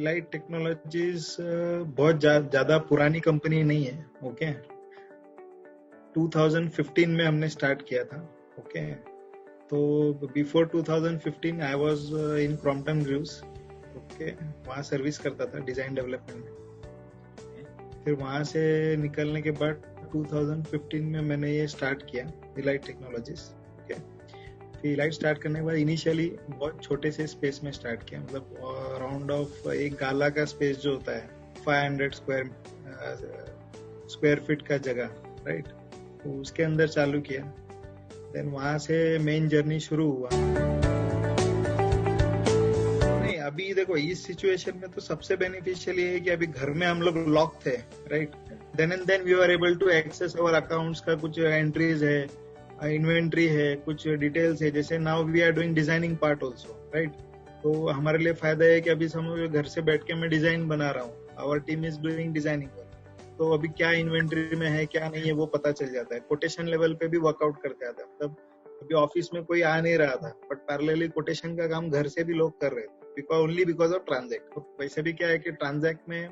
Elite technologies बहुत ज्यादा पुरानी कंपनी नहीं है. ओके 2015 में हमने स्टार्ट किया था. ओके तो before 2015 I was in Crompton Greaves. Okay वहाँ सर्विस करता था डिजाइन डेवलपमेंट में. फिर वहाँ से निकलने के बाद 2015 में मैंने ये स्टार्ट किया इलाइट टेक्नोलॉजीज. ओके फिर इलाइट स्टार्ट करने के बाद इनिशियली बहुत छोटे से स्पेस में स्टार्ट किया. मतलब अराउंड ऑफ एक गाला का स्पेस जो होता है 500 स्क्वायर फीट का जगह, राइट. तो उसके अंदर चालू किया. देन वहां से मेन जर्नी शुरू हुआ. नहीं अभी देखो इस सिचुएशन में तो सबसे बेनिफिशियल ये है कि अभी घर में हम लोग लॉक थे, right. Then and then we are able to access our accounts का कुछ एंट्रीज है, इन्वेंट्री है, कुछ डिटेल्स है. जैसे now we are doing designing part also, right. तो हमारे लिए फायदा है कि अभी समझो घर से बैठ के मैं डिजाइन बना रहा हूँ. Our team is doing designing. तो अभी क्या इन्वेंट्री में है क्या नहीं है वो पता चल जाता है. कोटेशन लेवल पे भी वर्कआउट करते आता है. मतलब अभी ऑफिस में कोई आ नहीं रहा था बट पैरेलली कोटेशन का काम घर से भी लोग कर रहे थे ओनली बिकॉज ऑफ ट्रांजैक्ट. तो वैसे भी क्या है कि ट्रांजैक्ट में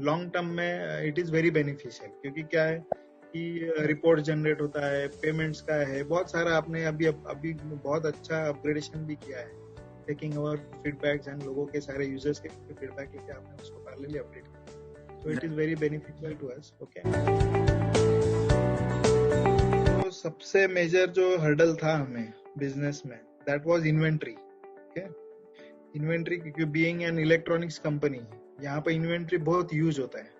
लॉन्ग टर्म में इट इज वेरी बेनिफिशियल. क्योंकि क्या है कि रिपोर्ट जनरेट होता है, पेमेंट्स का है, बहुत सारा. आपने अभी बहुत अच्छा अपग्रेडेशन भी किया है, टेकिंग अवर फीडबैक्स एंड लोगों के सारे यूजर्स के फीडबैक लेके आपने उसको पैरेलली अपडेट किया. So it is very beneficial to us. Okay. तो सबसे मेजर जो हर्डल था हमें बिजनेस में that was inventory. Okay. Inventory क्योंकि being an electronics company यहाँ पे inventory बहुत यूज होता है.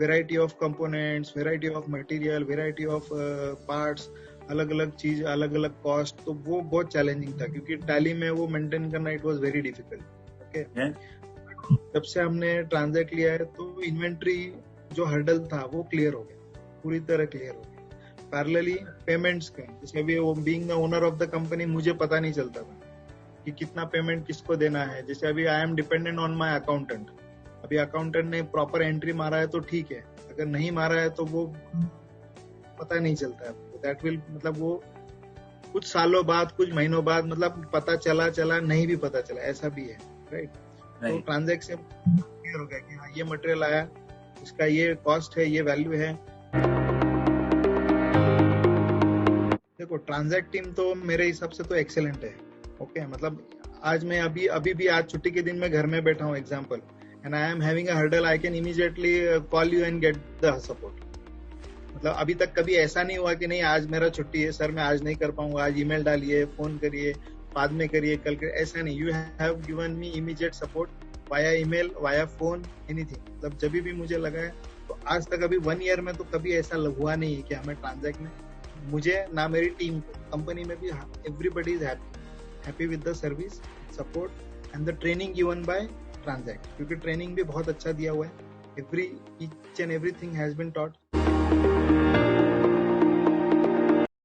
Variety of components, variety of material, variety of parts, अलग अलग चीज, अलग अलग कॉस्ट. तो वो बहुत चैलेंजिंग था क्योंकि टैली में वो मेंटेन करना it was very difficult. Okay जब से हमने ट्रांजैक्ट लिया है तो इन्वेंट्री जो हर्डल था वो क्लियर हो गया, पूरी तरह क्लियर हो गया. पैरेलली पेमेंट्स के जैसे अभी वो being the owner of the company मुझे पता नहीं चलता था कि कितना पेमेंट किसको देना है. जैसे अभी I am dependent on my accountant. अभी अकाउंटेंट ने प्रॉपर एंट्री मारा है तो ठीक है, अगर नहीं मारा है तो वो पता नहीं चलता है. दैट विल मतलब वो कुछ सालों बाद, कुछ महीनों बाद मतलब पता चला नहीं भी पता चला, ऐसा भी है, राइट. तो ट्रांजैक्शन क्लियर हो गया कि हाँ ये मटेरियल आया, इसका ये कॉस्ट है, ये वैल्यू है. देखो ट्रांजैक्ट टीम तो मेरे हिसाब से तो एक्सेलेंट है. ओके मतलब आज मैं अभी भी आज छुट्टी के दिन में घर में बैठा हूँ example, and I am having a hurdle, I can immediately call you and get the support. मतलब अभी तक कभी ऐसा नहीं हुआ कि नहीं आज मेरा छुट्टी है सर, मैं आज नहीं कर पाऊंगा, आज ईमेल डालिए, फोन करिए, बाद में करिए, कल करिए. ऐसा नहीं. You have given me immediate support via email, via phone, anything. मतलब जब भी मुझे लगा है तो आज तक अभी 1 ईयर में तो कभी ऐसा हुआ नहीं है कि हमें ट्रांजैक्ट में, मुझे ना मेरी टीम को, कंपनी में भी everybody is happy with the service, support and the training given by Transact. क्योंकि ट्रेनिंग भी बहुत अच्छा दिया हुआ है. Each and everything has been taught.